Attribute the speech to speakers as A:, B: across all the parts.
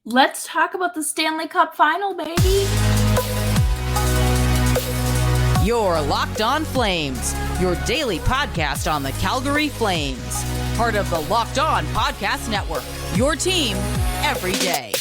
A: Let's talk about the Stanley Cup final, baby.
B: You're Locked On Flames, your daily podcast on the Calgary Flames. Part of the Locked On Podcast Network, your team every day.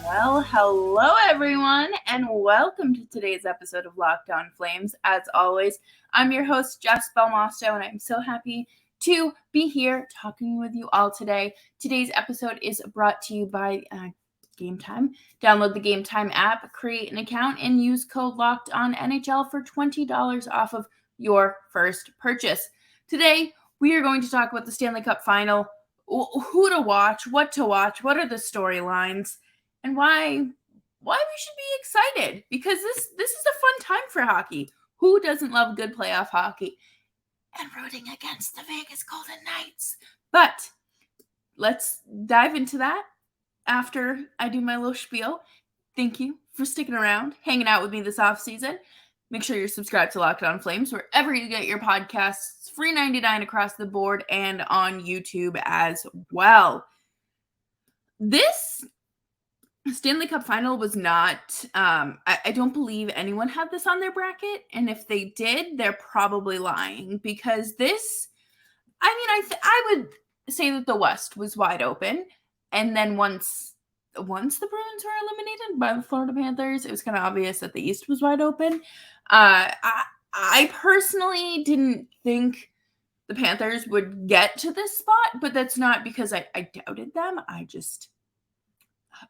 A: Well, hello everyone, and welcome to today's episode of Locked On Flames. As always, I'm your host, Jess Belmosto, and I'm so happy to be here talking with you all today. Today's episode is brought to you by Gametime. Download the Gametime app, create an account, and use code LOCKEDONNHL for $20 off of your first purchase. Today, we are going to talk about the Stanley Cup final, who to watch, what are the storylines, and why we should be excited, because this is a fun time for hockey. Who doesn't love good playoff hockey? And rooting against the Vegas Golden Knights. But let's dive into that after I do my little spiel. Thank you for sticking around, hanging out with me this offseason. Make sure you're subscribed to Locked On Flames wherever you get your podcasts. Free 99 across the board and on YouTube as well. This Stanley Cup final was not, I don't believe anyone had this on their bracket. And if they did, they're probably lying, because this, I would say that the West was wide open. And then once the Bruins were eliminated by the Florida Panthers, it was kind of obvious that the East was wide open. I personally didn't think the Panthers would get to this spot, but that's not because I doubted them.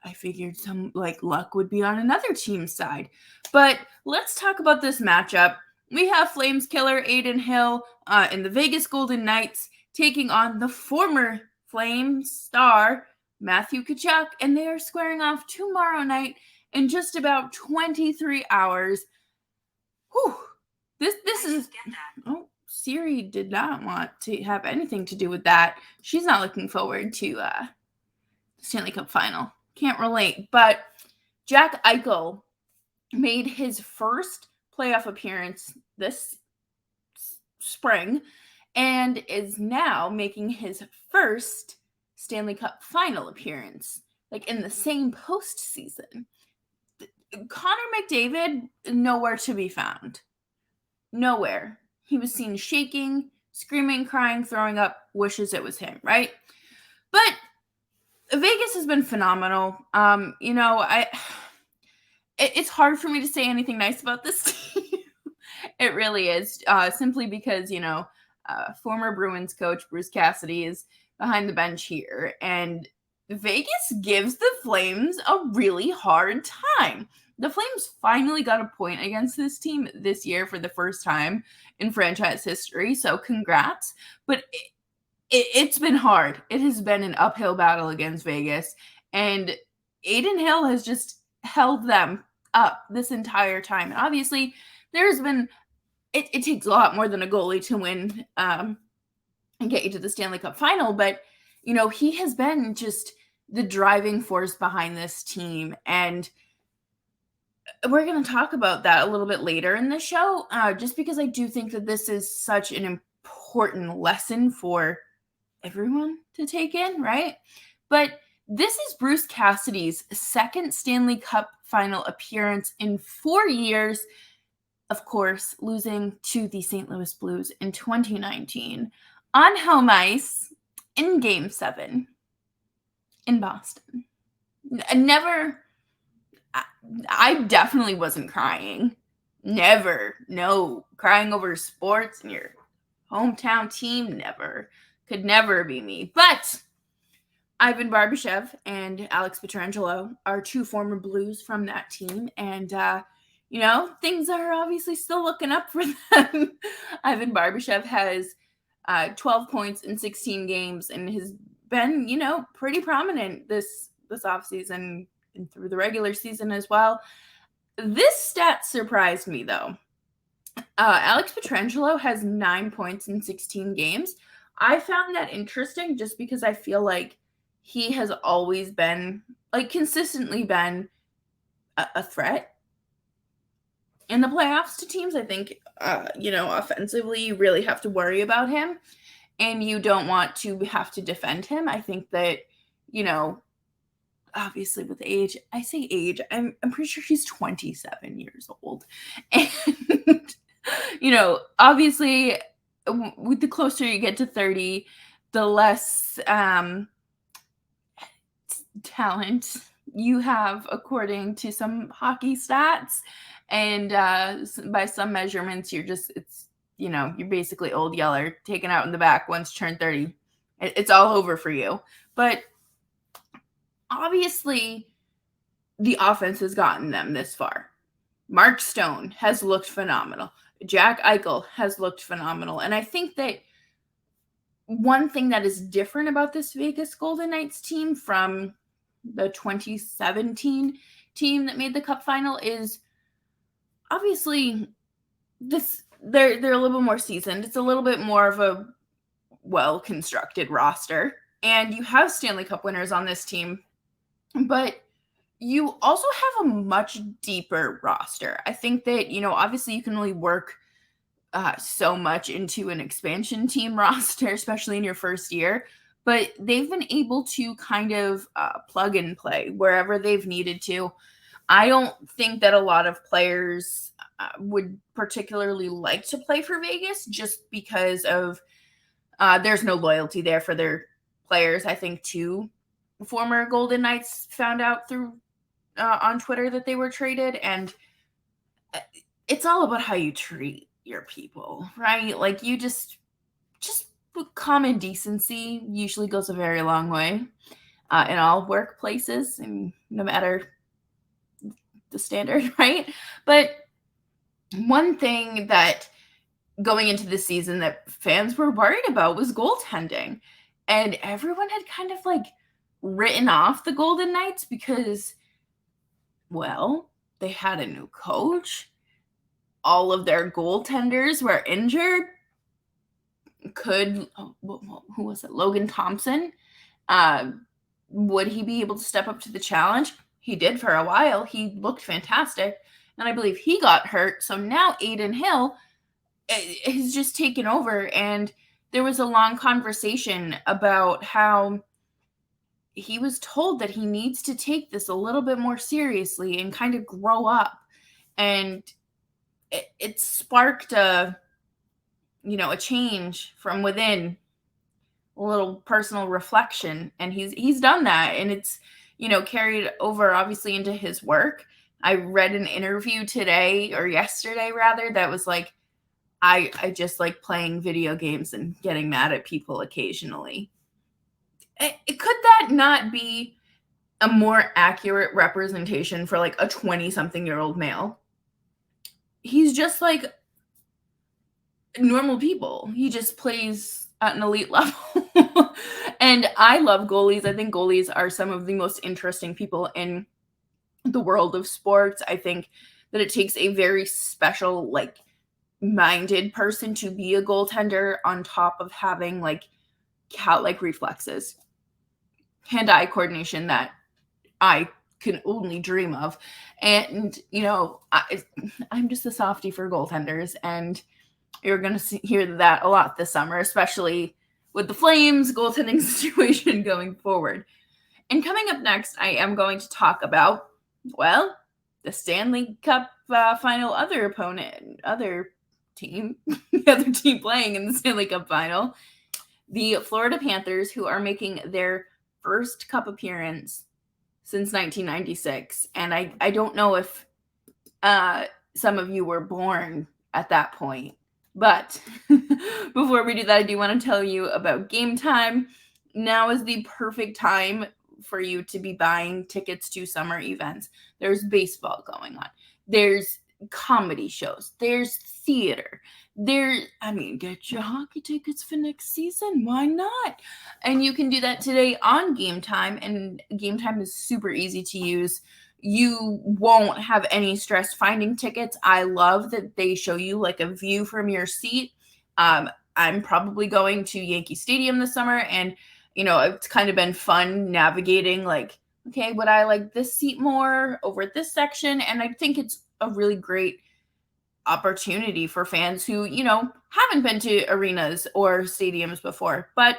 A: I figured some luck would be on another team's side. But let's talk about this matchup. We have Flames killer Adin Hill and the Vegas Golden Knights taking on the former Flames star Matthew Tkachuk, and they are squaring off tomorrow night in just about 23 hours. Whew. This is... Oh, Siri did not want to have anything to do with that. She's not looking forward to the Stanley Cup final. Can't relate. But Jack Eichel made his first playoff appearance this spring and is now making his first Stanley Cup final appearance, in the same postseason. Connor McDavid, nowhere to be found. Nowhere. He was seen shaking, screaming, crying, throwing up, wishes it was him, right? But Vegas has been phenomenal. It's hard for me to say anything nice about this team. It really is, simply because, former Bruins coach Bruce Cassidy is behind the bench here, and Vegas gives the Flames a really hard time. The Flames finally got a point against this team this year for the first time in franchise history, so congrats. But it's been hard. It has been an uphill battle against Vegas, and Adin Hill has just held them up this entire time. And obviously, there's been it takes a lot more than a goalie to win and get you to the Stanley Cup final, but he has been just the driving force behind this team, and we're going to talk about that a little bit later in the show, just because I do think that this is such an important lesson for everyone to take in, right? But this is Bruce Cassidy's second Stanley Cup final appearance in 4 years, of course, losing to the St. Louis Blues in 2019 on home ice in Game 7 in Boston. I definitely wasn't crying. Never. No. Crying over sports and your hometown team, never. Could never be me. But Ivan Barbashev and Alex Pietrangelo are two former Blues from that team. And, things are obviously still looking up for them. Ivan Barbashev has 12 points in 16 games and has been, pretty prominent this offseason and through the regular season as well. This stat surprised me, though. Alex Pietrangelo has 9 points in 16 games. I found that interesting just because I feel like he has always been, consistently been a threat in the playoffs to teams. I think offensively, you really have to worry about him, and you don't want to have to defend him. I think that, obviously with age, I say age, I'm pretty sure he's 27 years old. And, obviously with the closer you get to 30, the less talent you have according to some hockey stats. And by some measurements, you're basically old yeller taken out in the back once you turn 30. It's all over for you. But obviously, the offense has gotten them this far. Mark Stone has looked phenomenal. Jack Eichel has looked phenomenal. And I think that one thing that is different about this Vegas Golden Knights team from the 2017 team that made the Cup final is obviously they're a little bit more seasoned. It's a little bit more of a well-constructed roster. And you have Stanley Cup winners on this team, but you also have a much deeper roster. I think that, obviously you can only work so much into an expansion team roster, especially in your first year, but they've been able to kind of plug and play wherever they've needed to. I don't think that a lot of players would particularly like to play for Vegas just because of there's no loyalty there for their players. I think two former Golden Knights found out through on Twitter that they were traded, and it's all about how you treat your people, right? Like, you just common decency usually goes a very long way in all workplaces, and no matter the standard, right? But one thing that going into the season that fans were worried about was goaltending, and everyone had kind of like written off the Golden Knights because, well, they had a new coach. All of their goaltenders were injured. Who was it? Logan Thompson. Would he be able to step up to the challenge? He did for a while. He looked fantastic. And I believe he got hurt. So now Adin Hill has just taken over. And there was a long conversation about how he was told that he needs to take this a little bit more seriously and kind of grow up. And it sparked a change from within, a little personal reflection. And he's done that. And it's, carried over obviously into his work. I read an interview today, or yesterday rather, that was like, I just like playing video games and getting mad at people occasionally. Could that not be a more accurate representation for like a 20-something-year-old male? He's just like normal people. He just plays at an elite level. And I love goalies. I think goalies are some of the most interesting people in the world of sports. I think that it takes a very special, like, minded person to be a goaltender, on top of having like cat-like reflexes, hand-eye coordination that I can only dream of. And I'm just a softie for goaltenders, and you're going to hear that a lot this summer, especially with the Flames goaltending situation going forward. And coming up next, I am going to talk about, well, the Stanley Cup final, the other team playing in the Stanley Cup final, the Florida Panthers, who are making their first Cup appearance since 1996. And I don't know if some of you were born at that point. But before we do that, I do want to tell you about Gametime. Now is the perfect time for you to be buying tickets to summer events. There's baseball going on. There's comedy shows. There's theater. Get your hockey tickets for next season. Why not? And you can do that today on Gametime. And Gametime is super easy to use. You won't have any stress finding tickets. I love that they show you like a view from your seat. I'm probably going to Yankee Stadium this summer, and it's kind of been fun navigating, like, okay, would I like this seat more over at this section? And I think it's a really great opportunity for fans who, haven't been to arenas or stadiums before. But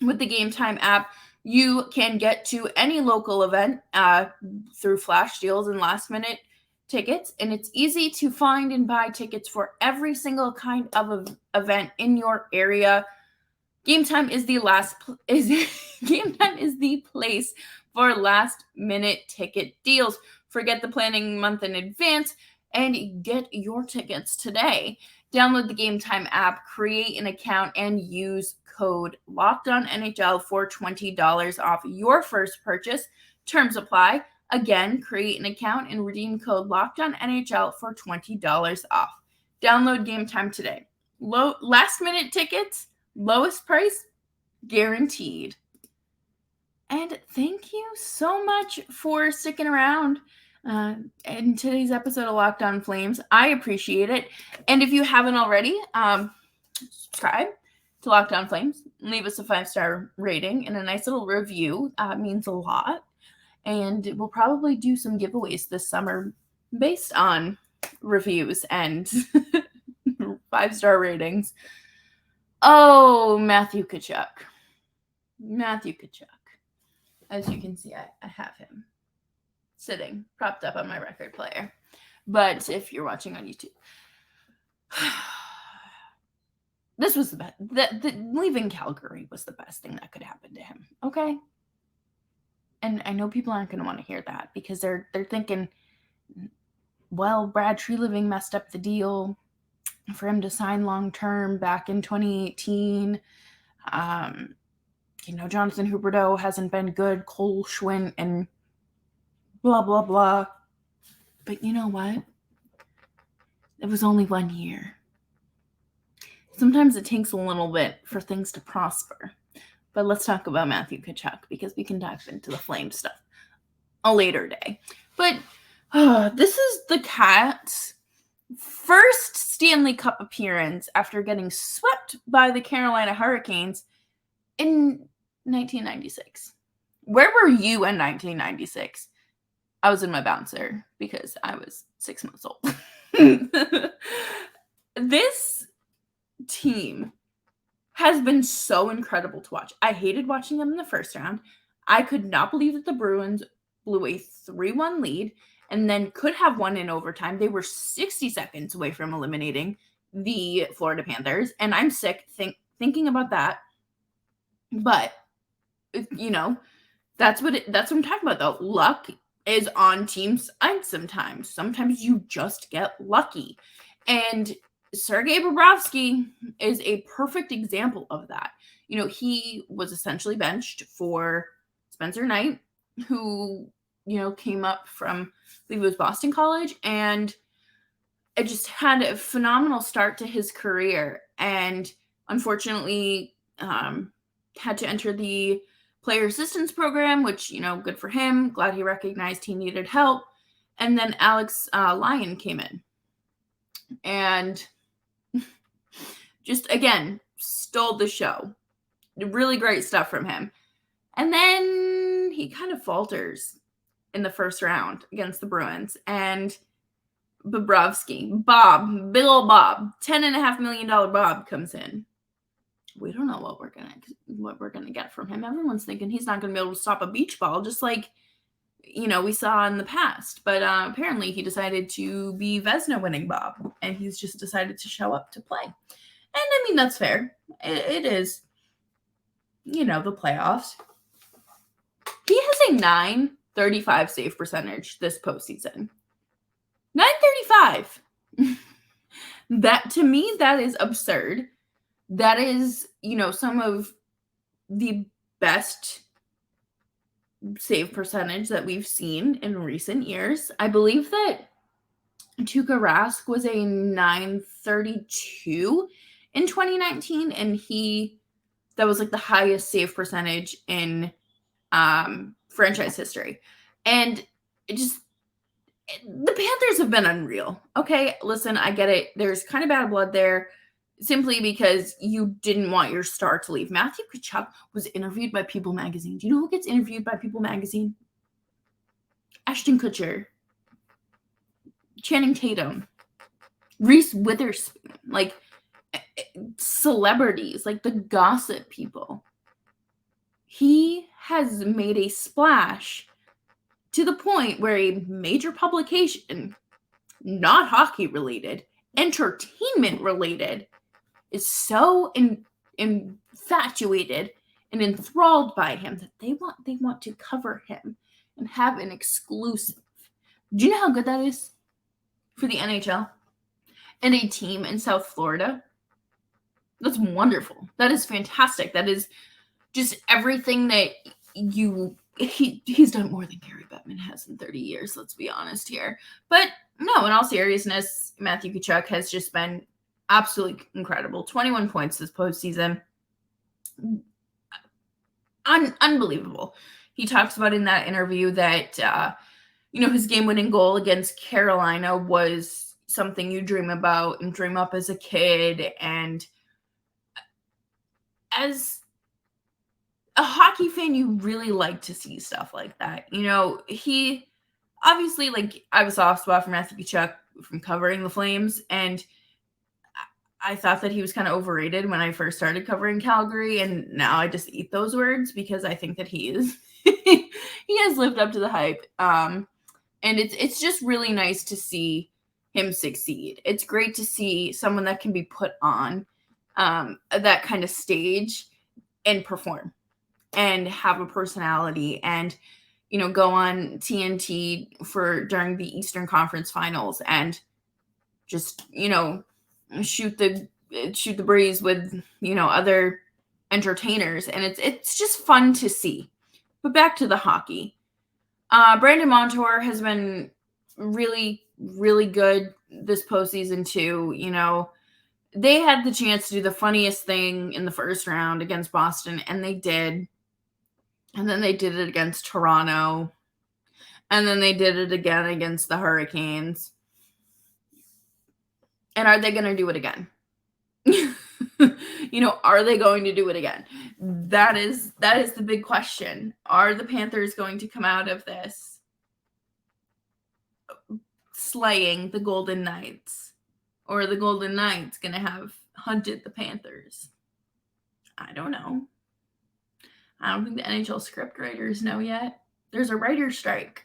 A: with the Gametime app, you can get to any local event through flash deals and last-minute tickets, and it's easy to find and buy tickets for every single kind of event in your area. Gametime is the Gametime is the place for last-minute ticket deals. Forget the planning month in advance and get your tickets today. Download the Gametime app, create an account, and use code LOCKEDONNHL for $20 off your first purchase. Terms apply. Again, create an account and redeem code LOCKEDONNHL for $20 off. Download Gametime today. Last-minute tickets, lowest price, guaranteed. And thank you so much for sticking around in today's episode of Locked On Flames. I appreciate it. And if you haven't already, subscribe to Locked On Flames. Leave us a 5-star rating and a nice little review. Means a lot. And we'll probably do some giveaways this summer based on reviews and 5-star ratings. Oh, Matthew Tkachuk. As you can see, I have him sitting, propped up on my record player. But if you're watching on YouTube, this was the best. Leaving Calgary was the best thing that could happen to him, okay? And I know people aren't going to want to hear that because they're thinking, well, Brad Treliving messed up the deal for him to sign long-term back in 2018. Jonathan Huberdeau hasn't been good, Cole Schwinn, and blah, blah, blah. But you know what? It was only 1 year. Sometimes it takes a little bit for things to prosper. But let's talk about Matthew Tkachuk because we can dive into the Flame stuff a later day. But this is the Cats' first Stanley Cup appearance after getting swept by the Carolina Hurricanes in 1996. Where were you in 1996? I was in my bouncer because I was 6 months old. This team has been so incredible to watch. I hated watching them in the first round. I could not believe that the Bruins blew a 3-1 lead and then could have won in overtime. They were 60 seconds away from eliminating the Florida Panthers, and I'm sick thinking about that. But that's what I'm talking about though. Luck is on teams' side sometimes. Sometimes you just get lucky. And Sergei Bobrovsky is a perfect example of that. He was essentially benched for Spencer Knight, who, came up from, I believe it was Boston College, and it just had a phenomenal start to his career. And unfortunately, had to enter the player assistance program, which, good for him. Glad he recognized he needed help. And then Alex Lyon came in and just, again, stole the show. Really great stuff from him. And then he kind of falters in the first round against the Bruins. And Bobrovsky, big ol' Bob, $10.5 million Bob comes in. We don't know what we're gonna get from him. Everyone's thinking he's not gonna be able to stop a beach ball, just like we saw in the past. But apparently he decided to be Vezina winning Bob, and he's just decided to show up to play. And I mean, that's fair. It is, the playoffs. He has a .935 save percentage this postseason. .935. That, to me, that is absurd. That is, some of the best save percentage that we've seen in recent years. I believe that Tuukka Rask was a .932 in 2019, and that was like the highest save percentage in franchise history. And the Panthers have been unreal. Okay, listen, I get it. There's kind of bad blood there simply because you didn't want your star to leave. Matthew Tkachuk was interviewed by People Magazine. Do you know who gets interviewed by People Magazine? Ashton Kutcher, Channing Tatum, Reese Witherspoon, like celebrities, like the gossip people. He has made a splash to the point where a major publication, not hockey related, entertainment related, is so infatuated and enthralled by him that they want to cover him and have an exclusive. Do you know how good that is for the NHL and a team in South Florida? That's wonderful. That is fantastic. That is just everything that he's done more than Gary Bettman has in 30 years, let's be honest here. But no, in all seriousness, Matthew Tkachuk has just been absolutely incredible. 21 points this postseason. Unbelievable. He talks about in that interview that, his game-winning goal against Carolina was something you dream about and dream up as a kid. And as a hockey fan, you really like to see stuff like that. He obviously, I have a soft spot for Matthew Tkachuk from covering the Flames, and I thought that he was kind of overrated when I first started covering Calgary, and now I just eat those words because I think that he has lived up to the hype. And it's just really nice to see him succeed. It's great to see someone that can be put on that kind of stage and perform and have a personality and, go on TNT during the Eastern Conference Finals and just, shoot the breeze with, other entertainers. And it's just fun to see. But back to the hockey. Brandon Montour has been really, really good this postseason too. They had the chance to do the funniest thing in the first round against Boston, and they did. And then they did it against Toronto. And then they did it again against the Hurricanes. And are they going to do it again? Are they going to do it again? That is the big question. Are the Panthers going to come out of this slaying the Golden Knights? Or are the Golden Knights going to have hunted the Panthers? I don't know. I don't think the NHL script writers know yet. There's a writer's strike.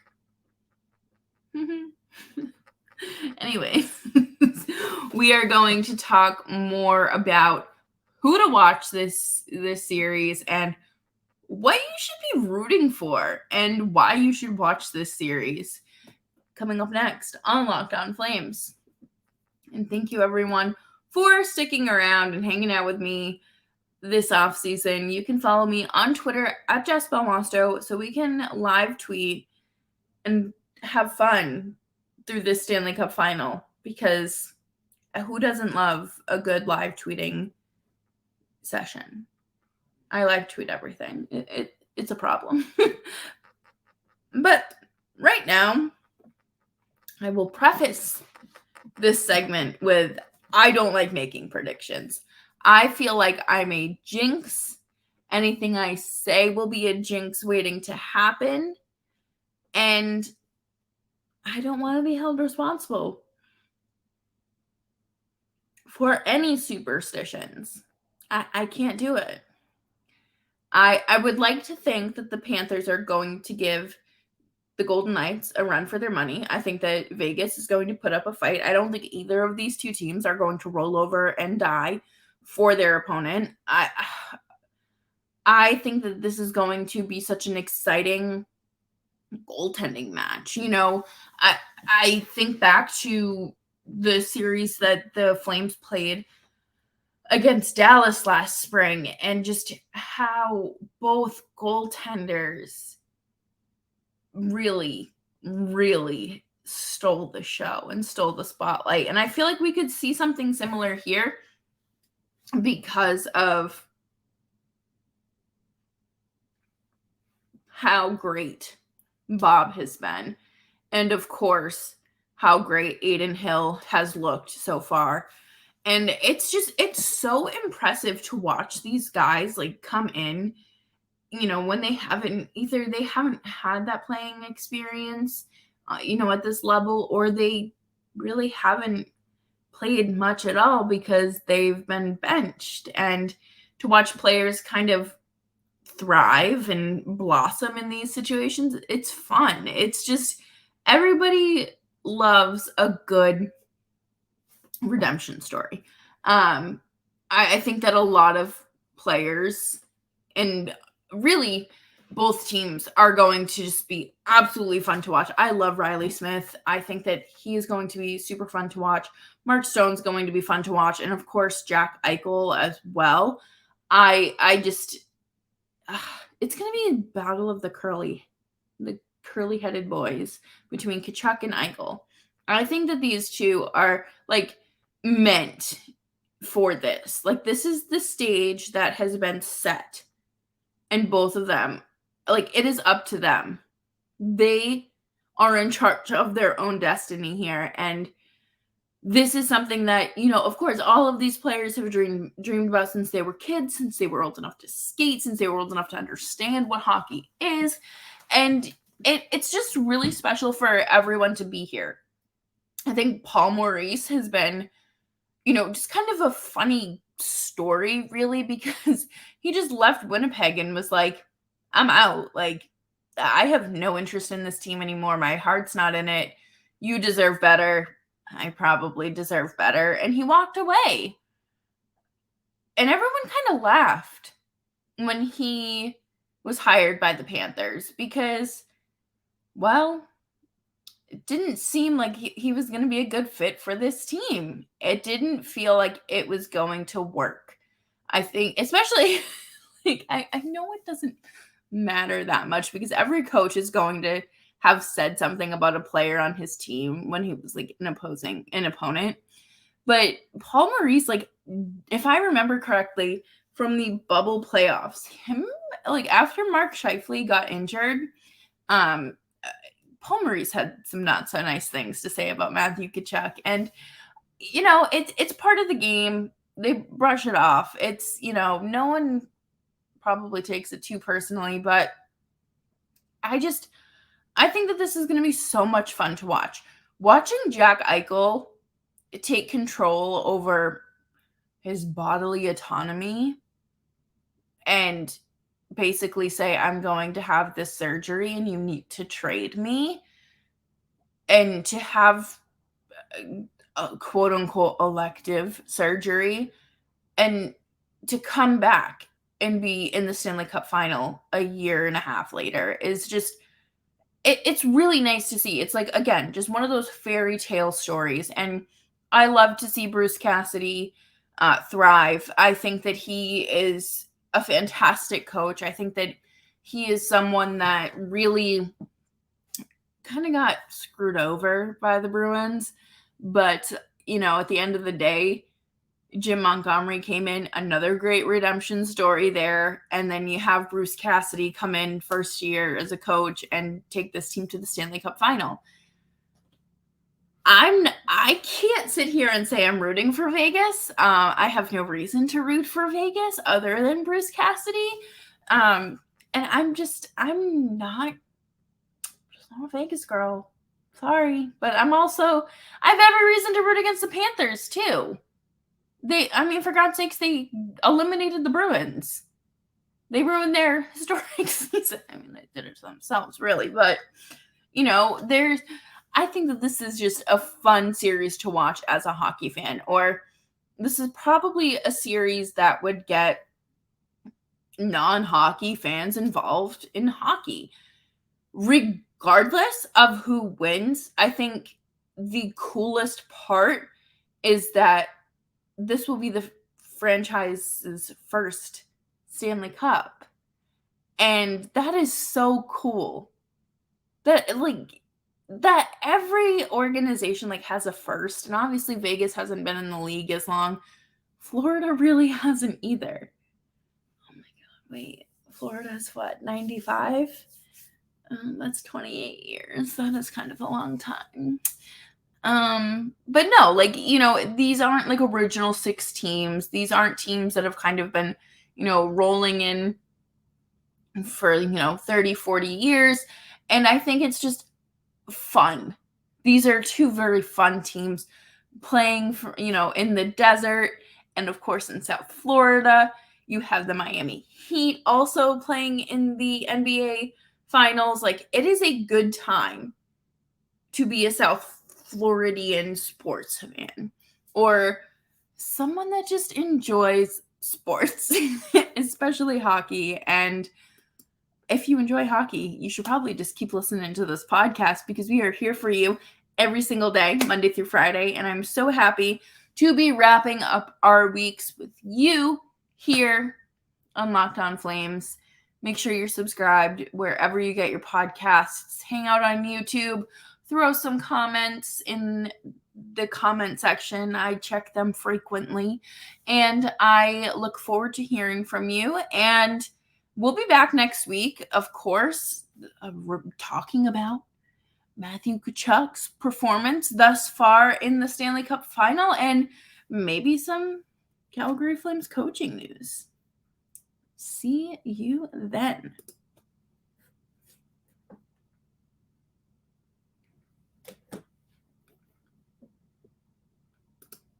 A: Anyway, we are going to talk more about who to watch this series and what you should be rooting for and why you should watch this series. Coming up next on Locked On Flames. And thank you, everyone, for sticking around and hanging out with me this off season. You can follow me on Twitter at Jess Belmosto so we can live tweet and have fun through this Stanley Cup final, because who doesn't love a good live tweeting session? I live tweet everything. It's a problem. But right now, I will preface this segment with I don't like making predictions. I feel like I'm a jinx. Anything I say will be a jinx waiting to happen. And I don't want to be held responsible for any superstitions. I can't do it. I would like to think that the Panthers are going to give the Golden Knights a run for their money. I think that Vegas is going to put up a fight. I don't think either of these two teams are going to roll over and die for their opponent. I think that this is going to be such an exciting goaltending match. I think back to the series that the Flames played against Dallas last spring and just how both goaltenders really, really stole the show and stole the spotlight. And I feel like we could see something similar here because of how great Bob has been. And of course, how great Adin Hill has looked so far. And it's so impressive to watch these guys come in, when they haven't had that playing experience, at this level, or they really haven't played much at all because they've been benched. And to watch players kind of thrive and blossom in these situations, it's fun. It's just everybody loves a good redemption story. I think that a lot of players and really both teams are going to just be absolutely fun to watch. I love Riley Smith. I think that he is going to be super fun to watch. Mark Stone's going to be fun to watch. And of course, Jack Eichel as well. I just, it's going to be a battle of the curly-headed boys between Tkachuk and Eichel. I think that these two are like meant for this. Like, this is the stage that has been set. And both of them, like, it is up to them. They are in charge of their own destiny here. And this is something that, you know, of course, all of these players have dreamed about since they were kids, since they were old enough to skate, since they were old enough to understand what hockey is. And it's just really special for everyone to be here. I think Paul Maurice has been, you know, just kind of a funny story, really, because he just left Winnipeg and was like, I'm out. Like, I have no interest in this team anymore. My heart's not in it. You deserve better. I probably deserve better. And he walked away. And everyone kind of laughed when he was hired by the Panthers because, well, it didn't seem like he was going to be a good fit for this team. It didn't feel like it was going to work. I think, especially, like, I know it doesn't matter that much because every coach is going to have said something about a player on his team when he was like an opponent. But Paul Maurice, like, if I remember correctly, from the bubble playoffs, him, like, after Mark Scheifele got injured, Paul Maurice had some not so nice things to say about Matthew Tkachuk. And, you know, it's part of the game. They brush it off. It's, you know, no one probably takes it too personally, but I think that this is going to be so much fun to watch. Watching Jack Eichel take control over his bodily autonomy and basically say, I'm going to have this surgery and you need to trade me, and to have a quote unquote elective surgery and to come back and be in the Stanley Cup final a year and a half later is just, it's really nice to see. It's like, again, just one of those fairy tale stories. And I love to see Bruce Cassidy thrive. I think that he is a fantastic coach. I think that he is someone that really kind of got screwed over by the Bruins. But, you know, at the end of the day, Jim Montgomery came in, another great redemption story there. And then you have Bruce Cassidy come in first year as a coach and take this team to the Stanley Cup final. I can't sit here and say I'm rooting for Vegas. I have no reason to root for Vegas other than Bruce Cassidy. And I'm not a Vegas girl. Sorry. But I have every reason to root against the Panthers too. For God's sakes, they eliminated the Bruins. They ruined their historic season. I mean, they did it to themselves, really. But, you know, I think that this is just a fun series to watch as a hockey fan. Or this is probably a series that would get non-hockey fans involved in hockey. Regardless of who wins, I think the coolest part is that this will be the franchise's first Stanley Cup. And that is so cool. That every organization has a first. And obviously Vegas hasn't been in the league as long. Florida really hasn't either. Oh my God, wait. Florida's what, 95? That's 28 years. That is kind of a long time. But no, these aren't original six teams. These aren't teams that have kind of been, rolling in for, 30, 40 years. And I think it's just fun. These are two very fun teams, playing for, in the desert, and of course in South Florida. You have the Miami Heat also playing in the NBA Finals. Like, it is a good time to be a South Floridian sports fan or someone that just enjoys sports, especially hockey. And if you enjoy hockey, you should probably just keep listening to this podcast, because we are here for you every single day, Monday through Friday. And I'm so happy to be wrapping up our weeks with you here on Locked On Flames. Make sure you're subscribed wherever you get your podcasts. Hang out on YouTube. Throw some comments in the comment section. I check them frequently. And I look forward to hearing from you. And we'll be back next week, of course, we're talking about Matthew Tkachuk's performance thus far in the Stanley Cup final, and maybe some Calgary Flames coaching news. See you then.